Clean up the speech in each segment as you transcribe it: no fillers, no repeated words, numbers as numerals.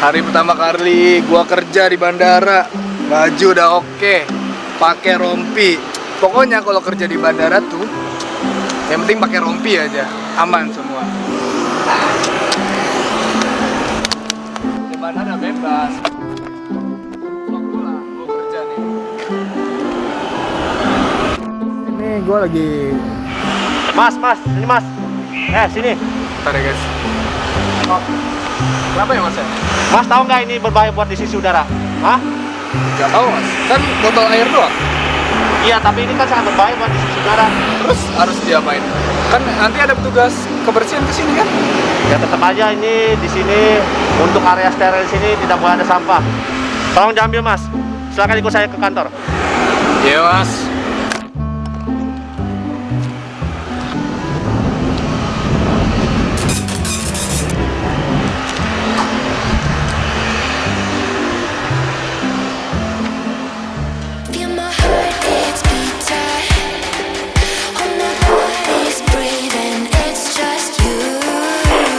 Hari pertama kali gua kerja di bandara, baju udah oke, pakai rompi. Pokoknya kalau kerja di bandara tuh, yang penting pakai rompi aja, aman semua. Di bandara bebas. Gua kerja nih. Ini gua lagi. Mas, ini mas. Sini. Bentar ya guys. Oh. Kenapa ya mas ya? Mas tahu nggak ini berbahaya buat di sisi udara? Hah? Gak tahu mas, kan botol air doang. Iya, tapi ini kan sangat berbahaya buat di sisi udara. Terus harus diapain? Kan nanti ada petugas kebersihan kesini kan? Ya tetap aja ini di sini untuk area steril sini tidak boleh ada sampah. Tolong diambil mas. Silakan ikut saya ke kantor. Iya mas. Feel my heart, it's beating. Oh, nobody's breathing. It's just you and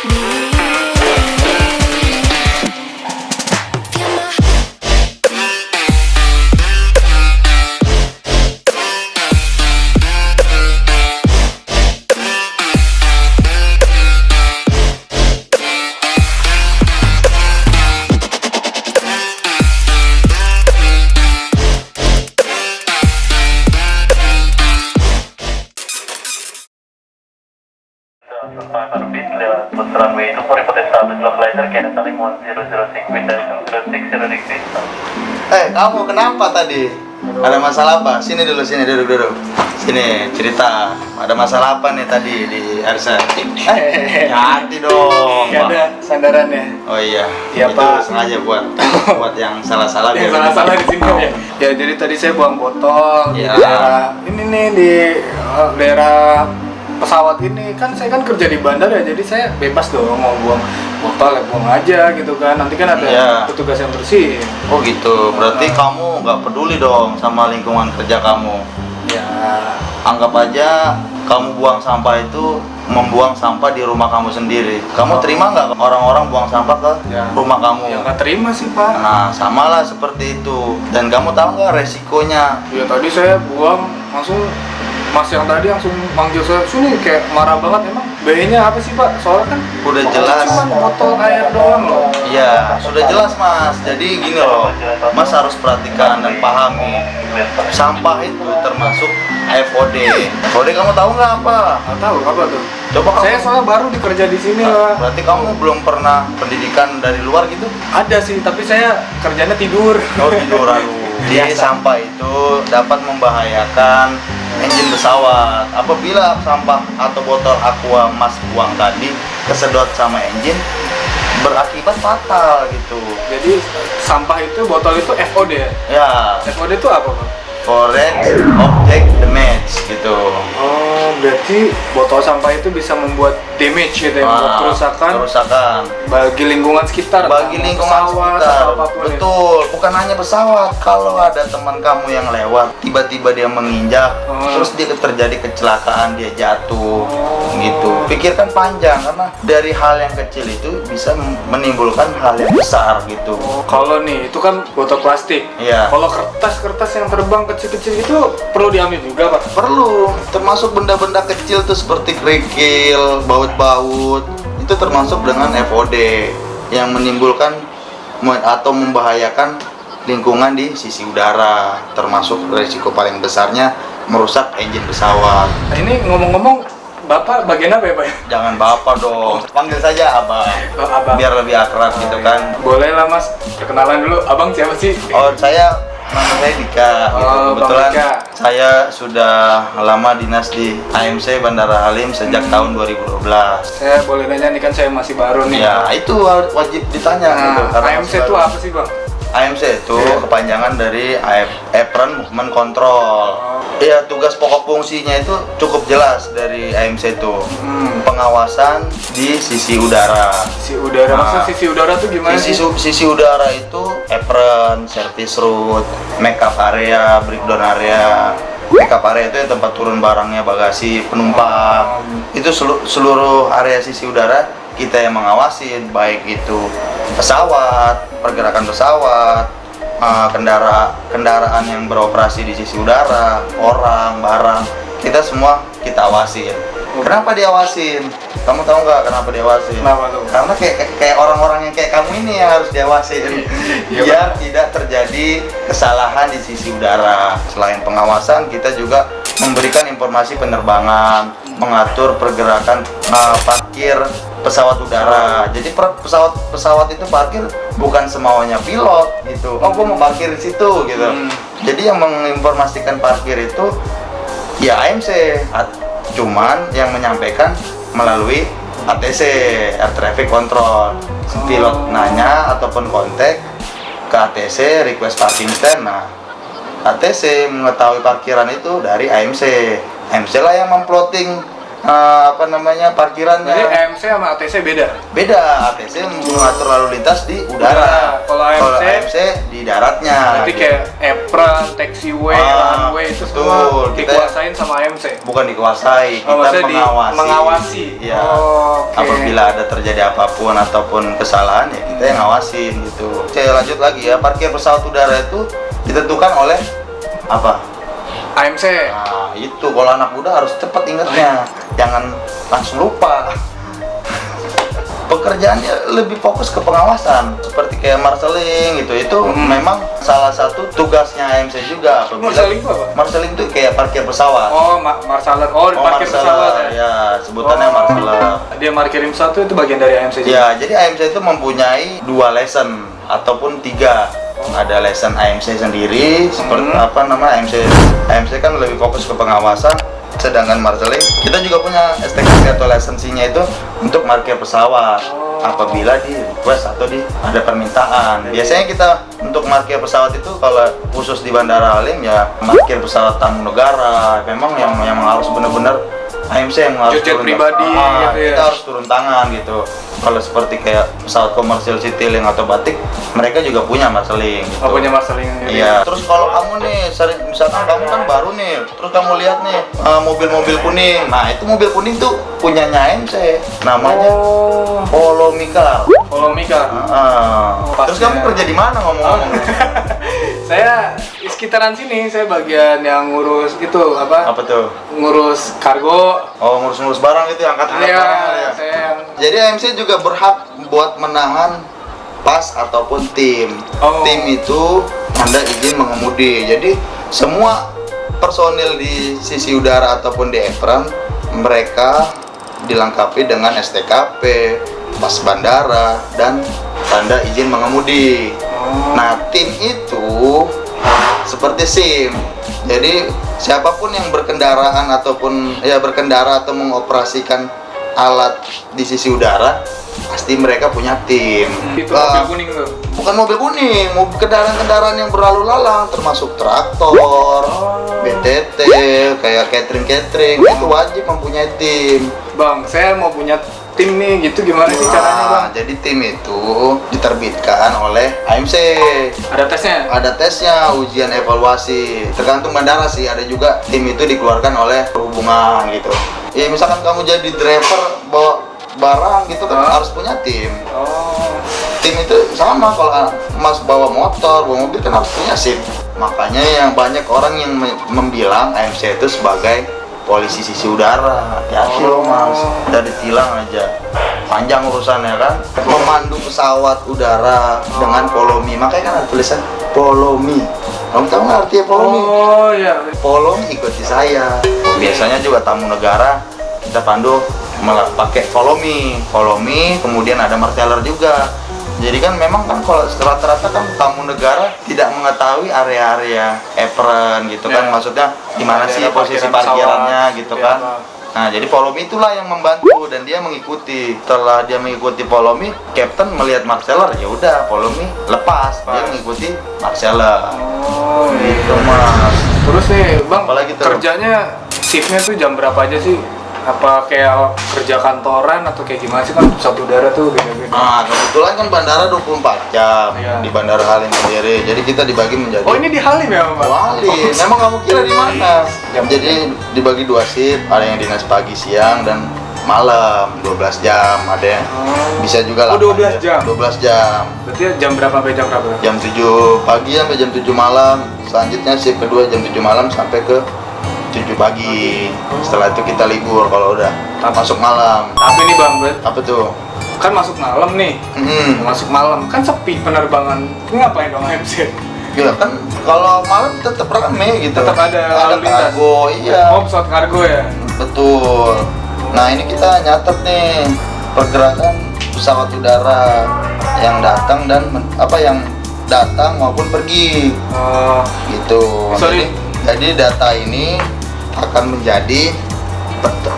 me. Feel my Orbit lewat bus runway itu for reported status localizer Canada Limon 006 with direction 060 degrees. Kamu kenapa tadi? Ada masalah apa? Sini dulu, sini duduk. Sini cerita. Ada masalah apa nih tadi di Arsa? Hati dong. Gak ada sandarannya. Oh iya. Iya, itu Pak. sengaja buat yang salah-salah. Yang biar salah-salah di sini ya. Ya jadi tadi saya buang botol di Iya. daerah ini nih di daerah pesawat ini kan saya kan kerja di bandara jadi saya bebas dong mau buang botol ya buang aja gitu kan nanti kan ada Iya. petugas yang bersih. Oh gitu. Berarti kamu nggak peduli dong sama lingkungan kerja kamu. Ya Anggap aja kamu buang sampah itu membuang sampah di rumah kamu sendiri. Kamu terima nggak orang-orang buang sampah ke Ya. rumah kamu? yang nggak terima sih Pak. Nah, samalah seperti itu. Dan kamu tahu nggak resikonya? Ya tadi saya buang langsung Mas yang tadi langsung manggil saya sini kayak marah banget emang bahayanya apa sih Pak? Soalnya kan Udah jelas. cuma botol air doang loh. Iya, sudah jelas Mas. Jadi gini loh, Mas harus perhatikan dan pahami. Sampah itu termasuk FOD. FOD kamu tahu nggak apa? Nggak tahu apa tuh. Coba kamu. Saya soalnya baru dikerja di sini Nah, Pak. berarti kamu belum pernah pendidikan dari luar gitu? Ada sih, tapi saya kerjanya tidur. Oh tidur, aduh. Jadi Biasa. sampah itu dapat membahayakan engine pesawat. Apabila sampah atau botol aqua Mas buang tadi kesedot sama engine, berakibat fatal gitu. Jadi sampah itu botol itu FOD ya? Ya, FOD itu apa Pak? foreign object damage gitu. Oh, berarti botol sampah itu bisa membuat damage gitu ya, membuat kerusakan bagi lingkungan sekitar, bagi entah lingkungan pesawat sekitar. atau apapun ya. Betul, bukan hanya pesawat. Kalau ada teman kamu yang lewat, tiba-tiba dia menginjak, terus dia terjadi kecelakaan, dia jatuh, gitu. Pikirkan panjang karena dari hal yang kecil itu bisa menimbulkan hal yang besar gitu. Oh, kalau nih itu kan botol plastik. Iya. Kalau kertas-kertas yang terbang kecil-kecil itu perlu diambil juga Pak? Perlu, termasuk benda-benda kecil tuh seperti kerikil, baut-baut, itu termasuk dengan FOD yang menimbulkan atau membahayakan lingkungan di sisi udara, termasuk resiko paling besarnya merusak engine pesawat. Nah, ini ngomong-ngomong, Bapak bagian apa ya Pak? Jangan bapak dong, panggil saja abang, Oh, Abang. biar lebih akrab gitu kan. Boleh lah Mas, perkenalan dulu. Abang siapa sih? Oh, nama saya Dika. Gitu. Oh, Bang Kebetulan Dika. saya sudah lama dinas di AMC Bandara Halim sejak tahun 2012. Saya boleh nanya nih kan saya masih baru nih. Ya, itu wajib ditanya gitu. Nah, karena AMC masih itu baru. apa sih Bang? AMC itu Iya. kepanjangan dari Apron Movement Control. Ya, tugas pokok fungsinya itu cukup jelas dari AMC itu. Pengawasan di sisi udara. Sisi udara, maksudnya sisi udara tuh gimana sih? Sisi udara itu apron, service route, makeup area, breakdown area. Makeup area itu yang tempat turun barangnya, bagasi, penumpang. Itu seluruh area sisi udara kita yang mengawasin, baik itu pesawat, pergerakan pesawat, kendaraan yang beroperasi di sisi udara, orang, barang, kita semua kita awasin. Kenapa diawasin? Kamu tahu nggak kenapa diawasin? Kenapa tuh? Karena kayak orang-orang yang kayak kamu ini yang harus diawasin biar tidak terjadi kesalahan di sisi udara. Selain pengawasan, kita juga memberikan informasi penerbangan, mengatur pergerakan parkir pesawat udara. Jadi pesawat itu parkir bukan semaunya pilot gitu. Oh, gua mau parkir di situ gitu. Jadi yang menginformasikan parkir itu ya AMC. Cuman yang menyampaikan melalui ATC, Air Traffic Control. Pilot nanya ataupun kontak ke ATC, request parking stand. Nah, ATC mengetahui parkiran itu dari AMC. AMC lah yang memplotting parkirannya. Jadi AMC sama ATC beda? Beda, ATC mengatur lalu lintas di udara. Kalau AMC di daratnya. Berarti kayak apron, taxiway, runway itu semua dikuasain sama AMC? Bukan dikuasai, kita maksudnya mengawasi. Ya. Okay. Apabila ada terjadi apapun ataupun kesalahan ya kita yang ngawasin gitu. Saya lanjut lagi ya, parkir pesawat udara itu ditentukan oleh apa? AMC. Nah, itu kalau anak muda harus cepat ingatnya, jangan langsung lupa. Pekerjaannya lebih fokus ke pengawasan, seperti kayak marshaling gitu. Itu memang salah satu tugasnya AMC juga. Marshaling itu apa? Marshaling itu kayak parkir pesawat. Oh, marshaler. Oh, parkir pesawat ya? Ya, sebutannya marshaler. Dia parkirin pesawat itu bagian dari AMC juga? Ya, jadi AMC itu mempunyai 2 lesson ataupun 3. Ada lesson AMC sendiri, seperti AMC kan lebih fokus ke pengawasan. Sedangkan marshaling kita juga punya STKP atau lisensinya itu untuk parkir pesawat apabila di request atau ada permintaan. Biasanya kita untuk parkir pesawat itu kalau khusus di Bandara Halim ya parkir pesawat tamu negara, memang yang harus benar-benar AMC yang harus jet pribadi gitu ya. Kita harus turun tangan gitu. Kalau seperti kayak pesawat komersial Citylink atau Batik, mereka juga punya marshaling gitu. Oh, punya marshaling. Iya. Terus kalau kamu nih, misalkan kamu kan baru nih, terus kamu lihat nih mobil-mobil kuning. Nah, itu mobil kuning tuh punyanya AMC. Namanya Polo Mika. Polo Mika. Terus kamu kerja di mana ngomong-ngomong? Saya di sekitaran sini, saya bagian yang ngurus itu Apa tuh? Ngurus kargo. Oh, ngurus-ngurus barang gitu, angkat barang ya. Saya Jadi AMC juga berhak buat menahan pas ataupun tim. Tim itu Anda izin mengemudi. Jadi semua personil di sisi udara ataupun di apron mereka dilengkapi dengan STKP, pas bandara dan tanda izin mengemudi. Nah, tim itu seperti SIM. Jadi siapapun yang berkendaraan ataupun berkendara atau mengoperasikan alat di sisi udara pasti mereka punya tim. Itu mobil kuning tuh? Bukan mobil kuning, kendaraan-kendaraan yang berlalu lalang termasuk traktor, BTT, kayak catering itu wajib mempunyai tim. Bang, saya mau punya tim nih, gitu gimana sih caranya bang? Jadi tim itu diterbitkan oleh AMC. Ada tesnya? Ada tesnya, ujian evaluasi. Tergantung bandara sih, ada juga tim itu dikeluarkan oleh perhubungan gitu. Ya misalkan kamu jadi driver bawa barang gitu kan harus punya tim. Tim itu sama kalau Mas bawa motor, bawa mobil kan harus punya SIM. Makanya yang banyak orang yang membilang AMC itu sebagai polisi sisi udara. Hati-hati loh Mas, udah ditilang aja. Panjang urusannya kan. Memandu pesawat udara dengan follow me. Makanya kan ada tulisan follow me. Kamu tahu nggak artinya follow me? Oh iya. Follow me, ikuti saya. Biasanya juga tamu negara kita pandu pakai follow me, kemudian ada marshaler juga. Jadi kan memang kan kalau rata-rata kan tamu negara tidak mengetahui area-area apron gitu kan, maksudnya di mana sih posisi parkirannya gitu kan. Nah, jadi follow me itulah yang membantu dan dia mengikuti. Setelah dia mengikuti follow me, captain melihat marshaler, ya udah follow me lepas, dia mengikuti marshaler. Gitu Mas. Terus nih bang, apalagi kerjanya shiftnya tuh jam berapa aja sih? Apa kayak kerja kantoran atau kayak gimana sih kan pesawat udara tuh beda-beda? Nah, kebetulan kan bandara 24 jam di Bandara Halim sendiri. Jadi kita dibagi menjadi. Oh, ini di Halim ya, Pak? Halim. Memang kamu kira di mana? Jadi dibagi 2 shift, ada yang dinas pagi siang dan malam 12 jam ada yang bisa juga Oh, 12 jam. 12 jam. Berarti jam berapa sampai jam berapa? Jam 7 pagi sampai jam 7 malam. Selanjutnya shift kedua jam 7 malam sampai ke 7 pagi. Setelah itu kita libur kalau udah masuk malam. Tapi nih Bang, Apa tuh? kan masuk malam nih. Masuk malam kan sepi penerbangan. Ini ngapain dong AMC? Ya kan kalau malam tetap rame gitu. Tetap ada lalu lintas. kargo, iya. Oh, pesawat kargo ya. Betul. Nah, ini kita nyatet nih pergerakan pesawat udara yang datang dan yang datang maupun pergi. Oh, Gitu. Sorry. Jadi data ini akan menjadi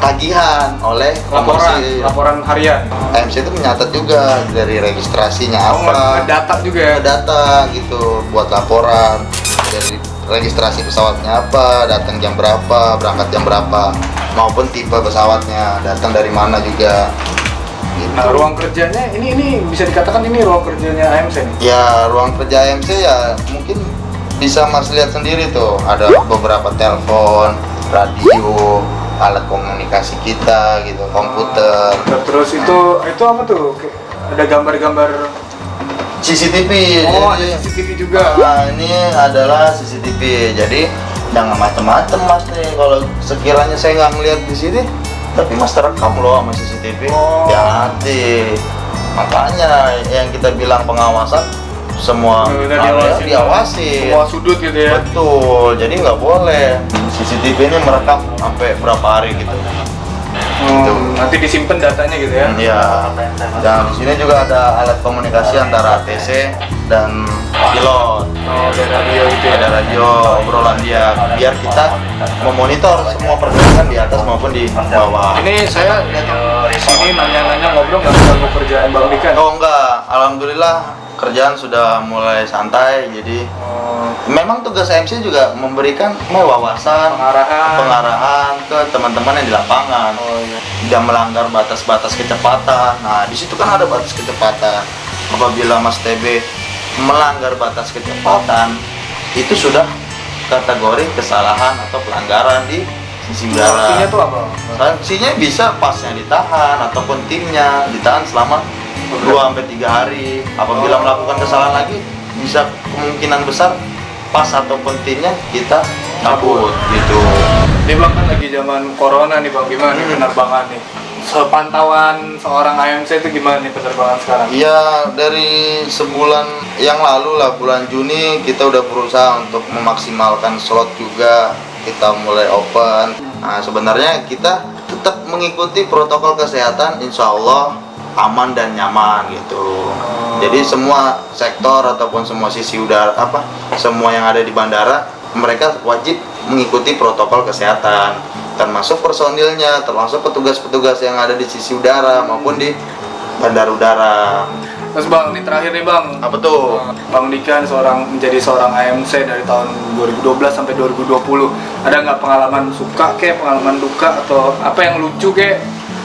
tagihan oleh komersil. laporan harian. AMC itu menyatat juga dari registrasinya apa. Data juga ya. Data gitu buat laporan dari registrasi pesawatnya apa, datang jam berapa, berangkat jam berapa, maupun tipe pesawatnya, datang dari mana juga. Gitu. Nah, ruang kerjanya ini bisa dikatakan ini ruang kerjanya AMC nih. Ya, ruang kerja AMC ya mungkin bisa Mas lihat sendiri tuh, ada beberapa telepon, radio, alat komunikasi kita gitu, komputer, Terus itu apa tuh? Ada gambar-gambar. CCTV. Oh, ada Jadi, CCTV juga. Nah, ini adalah CCTV. Jadi jangan macem-macem Mas nih. Kalau sekiranya saya nggak ngeliat di sini, tapi Mas terekam loh sama CCTV. Oh. Ya hati. Makanya yang kita bilang pengawasan, semua Udah area diawasin. diawasin. Semua sudut gitu ya. Betul. Jadi nggak boleh. CCTV ini merekam sampai berapa hari gitu. Nanti disimpan datanya gitu ya. Iya. Dan di sini juga ada alat komunikasi antara ATC dan pilot. Oh, ada radio gitu ya. Ada radio obrolan dia biar kita memonitor semua pergerakan di atas maupun di bawah. Ini saya datang di sini nanya-nanya ngobrol nggak ganggu kerjaan Bang Dikan. Oh enggak, alhamdulillah kerjaan sudah mulai santai. Jadi memang tugas AMC juga memberikan wawasan, pengarahan ke teman-teman yang di lapangan. Tidak melanggar batas-batas kecepatan. Nah, di situ kan ada batas kecepatan. Apabila Mas TB melanggar batas kecepatan, itu sudah kategori kesalahan atau pelanggaran di sisi udara. Sanksinya tuh apa? Sanksinya bisa pasnya ditahan ataupun timnya ditahan selama 2-3 hari. Apabila melakukan kesalahan lagi, bisa kemungkinan besar pas ataupun timnya kita cabut gitu. Ini Bang kan lagi zaman corona nih Bang, gimana nih penerbangan nih? Sepantauan seorang AMC itu gimana nih penerbangan sekarang? Iya, dari sebulan yang lalu lah, bulan Juni kita udah berusaha untuk memaksimalkan slot juga. Kita mulai open. Nah, sebenarnya kita tetap mengikuti protokol kesehatan, insya Allah aman dan nyaman gitu. Jadi semua sektor ataupun semua sisi udara semua yang ada di bandara, mereka wajib mengikuti protokol kesehatan, termasuk personilnya, termasuk petugas-petugas yang ada di sisi udara maupun di bandara udara. Terus Bang, ini terakhir nih Bang. Apa tuh? Bang Dikan menjadi seorang AMC dari tahun 2012 sampai 2020. Ada nggak pengalaman suka pengalaman duka atau apa yang lucu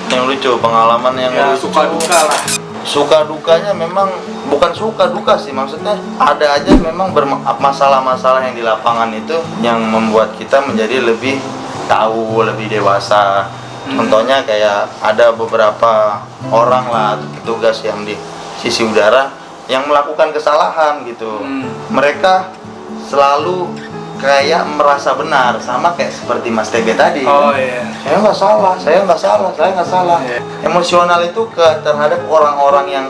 Yang lucu, pengalaman yang ya, lucu. suka duka lah. Suka dukanya memang bukan suka duka sih, maksudnya ada aja memang masalah-masalah yang di lapangan itu yang membuat kita menjadi lebih tahu, lebih dewasa. Contohnya kayak ada beberapa orang lah petugas yang di sisi udara yang melakukan kesalahan gitu. Mereka selalu kayak merasa benar, sama kayak seperti Mas TB tadi. Oh iya. Saya nggak salah, saya nggak salah. Iya. Emosional itu terhadap orang-orang yang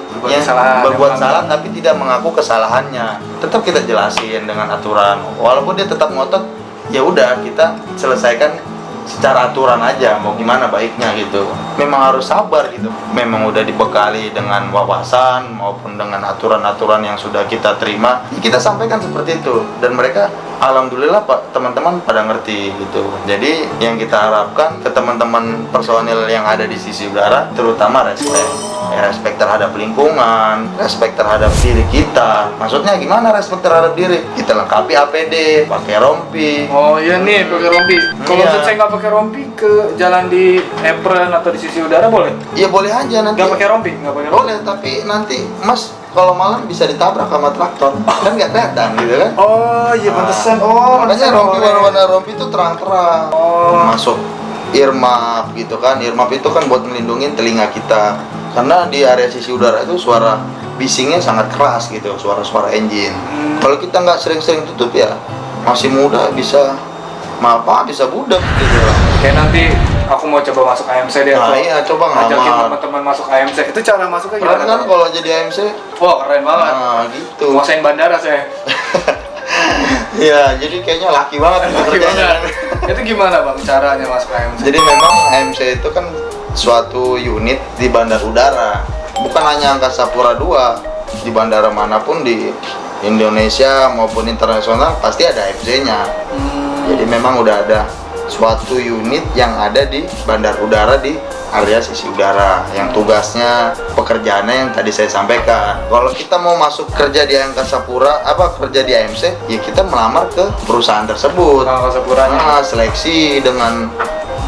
berbuat salah tapi tidak mengaku kesalahannya. Tetap kita jelasin dengan aturan. Walaupun dia tetap ngotot, ya udah kita selesaikan secara aturan aja, mau gimana baiknya gitu. Memang harus sabar gitu. Memang udah dibekali dengan wawasan maupun dengan aturan-aturan yang sudah kita terima, kita sampaikan seperti itu. Dan mereka alhamdulillah Pak, teman-teman pada ngerti gitu. Jadi yang kita harapkan ke teman-teman personil yang ada di sisi udara, terutama respect terhadap lingkungan, respect terhadap diri kita. Maksudnya gimana respect terhadap diri? Kita lengkapi APD, pakai rompi. Oh iya nih, pakai rompi. Kalau Iya. saya nggak pakai rompi ke jalan di apron atau di sisi udara boleh? Iya boleh aja nanti. Nggak pakai rompi? Nggak pakai rompi? Boleh, tapi nanti Mas kalau malam bisa ditabrak sama traktor. Kan nggak kelihatan gitu kan? Oh iya, pantesan. Oh, Makanya pantesan rompi boleh. warna-warna rompi itu terang-terang. Oh. Masuk earmuff gitu kan. Earmuff itu kan buat melindungi telinga kita, karena di area sisi udara itu suara bisingnya sangat keras gitu, suara-suara engine. Kalau kita nggak sering-sering tutup ya masih muda bisa bisa budak gitu. Kayak nanti aku mau coba masuk AMC deh. Nah atau iya, coba ngajakin ngelamar. teman-teman masuk AMC. Itu cara masuknya Keren gimana? kan kalau jadi AMC? Wah, keren banget. Nah gitu. Nguasain bandara saya. Ya, jadi kayaknya laki banget kerjanya. Itu gimana bang caranya masuk AMC? Jadi memang AMC itu kan suatu unit di bandar udara. Bukan hanya Angkasa Pura II, di bandara manapun di Indonesia maupun internasional pasti ada AMC-nya. Jadi memang udah ada suatu unit yang ada di bandar udara di area sisi udara yang tugasnya pekerjaannya yang tadi saya sampaikan. Kalau kita mau masuk kerja di Angkasa Pura, kerja di AMC, ya kita melamar ke perusahaan tersebut. Angkasa Puranya. Nah, seleksi dengan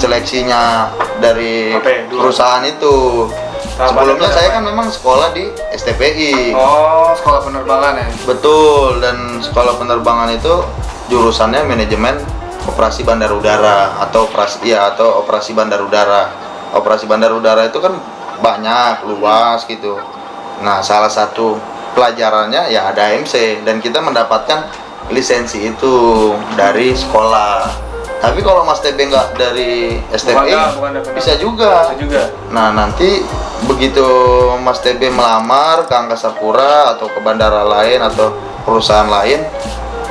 seleksinya dari Dua. perusahaan itu. Sebelumnya Tahapannya saya apa? kan memang sekolah di STPI. Oh, sekolah penerbangan ya? Betul, dan sekolah penerbangan itu jurusannya manajemen operasi bandar udara atau operasi bandar udara. Operasi bandar udara itu kan banyak, luas gitu. Nah, salah satu pelajarannya ya ada AMC, dan kita mendapatkan lisensi itu dari sekolah. Tapi kalau Mas TB nggak dari STPI, Bukan dari bisa juga. Bisa juga. Nah, nanti begitu Mas TB melamar ke Angkasa Pura atau ke bandara lain atau perusahaan lain,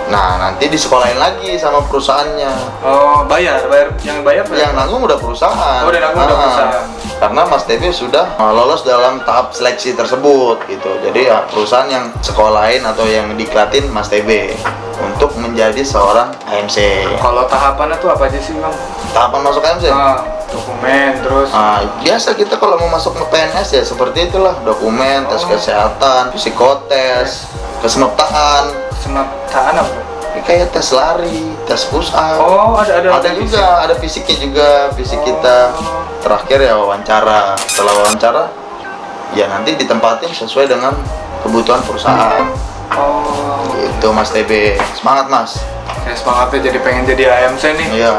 nah nanti disekolahin lagi sama perusahaannya. Oh, bayar yang bayar Yang nanggung udah perusahaan. Oh, udah nanggung udah perusahaan. Karena Mas TB sudah lolos dalam tahap seleksi tersebut gitu. Jadi ya perusahaan yang sekolahin atau yang diklatin Mas TB untuk menjadi seorang AMC. Kalau tahapannya tuh apa aja sih bang? Tahapan masuk AMC? Dokumen terus. Biasa kita kalau mau masuk ke PNS ya seperti itulah, dokumen, tes kesehatan, psikotes, kesemaptaan. Kesemaptaan apa? Kayak tes lari, tes push up. Oh, ada juga, ada fisiknya juga, fisik kita. Terakhir ya wawancara. Setelah wawancara, ya nanti ditempatin sesuai dengan kebutuhan perusahaan. Oh, Itu Mas TB. Semangat Mas. kayak semangatnya jadi pengen jadi AMC nih. Iya.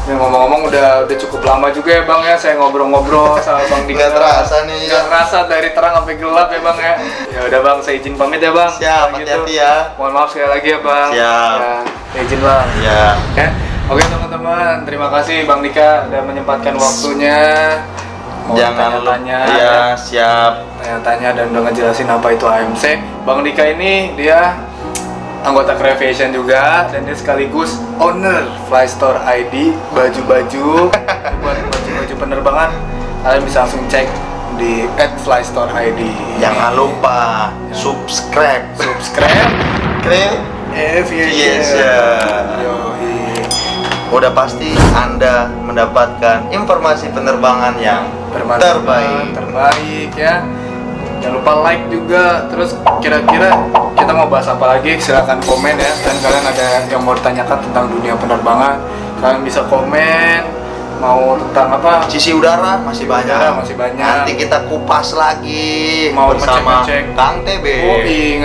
Ya, ngomong-ngomong udah cukup lama juga ya bang ya saya ngobrol-ngobrol sama bang Dika. Nggak terasa nih, Nggak ya. terasa dari terang sampai gelap ya bang ya. Ya udah bang, saya izin pamit ya bang. Siap, Kalau hati-hati ya. Mohon maaf sekali lagi ya bang. Siap. Ya, saya izin bang. Ya. Ya. Oke teman-teman, terima kasih bang Dika udah menyempatkan waktunya. Mau Jangan tanya-tanya. Ya, siap. Tanya-tanya dan udah ngejelasin apa itu AMC. Bang Dika ini dia anggota Crayvision juga, dan dia sekaligus owner Flystore ID, baju-baju buat baju-baju penerbangan. Kalian bisa langsung cek di @Flystore ID. Jangan lupa subscribe. Aviation. Yoi. Udah pasti Anda mendapatkan informasi penerbangan yang terbaik. Ya. Jangan lupa like juga. Terus kira-kira kita mau bahas apa lagi? Silahkan komen ya. Dan kalian ada yang mau ditanyakan tentang dunia penerbangan, kalian bisa komen. Mau tentang apa? Sisi udara masih banyak. Masih banyak. Nanti kita kupas lagi Mau bersama ngecek-ngecek. Kang TB.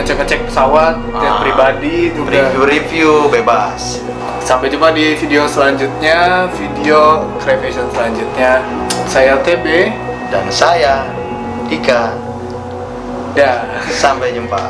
Ngecek-ngecek pesawat, jet pribadi juga. Review bebas. Sampai jumpa di video selanjutnya, video Crayvision selanjutnya. Saya TB. Dan saya Dika. Dah. Sampai jumpa.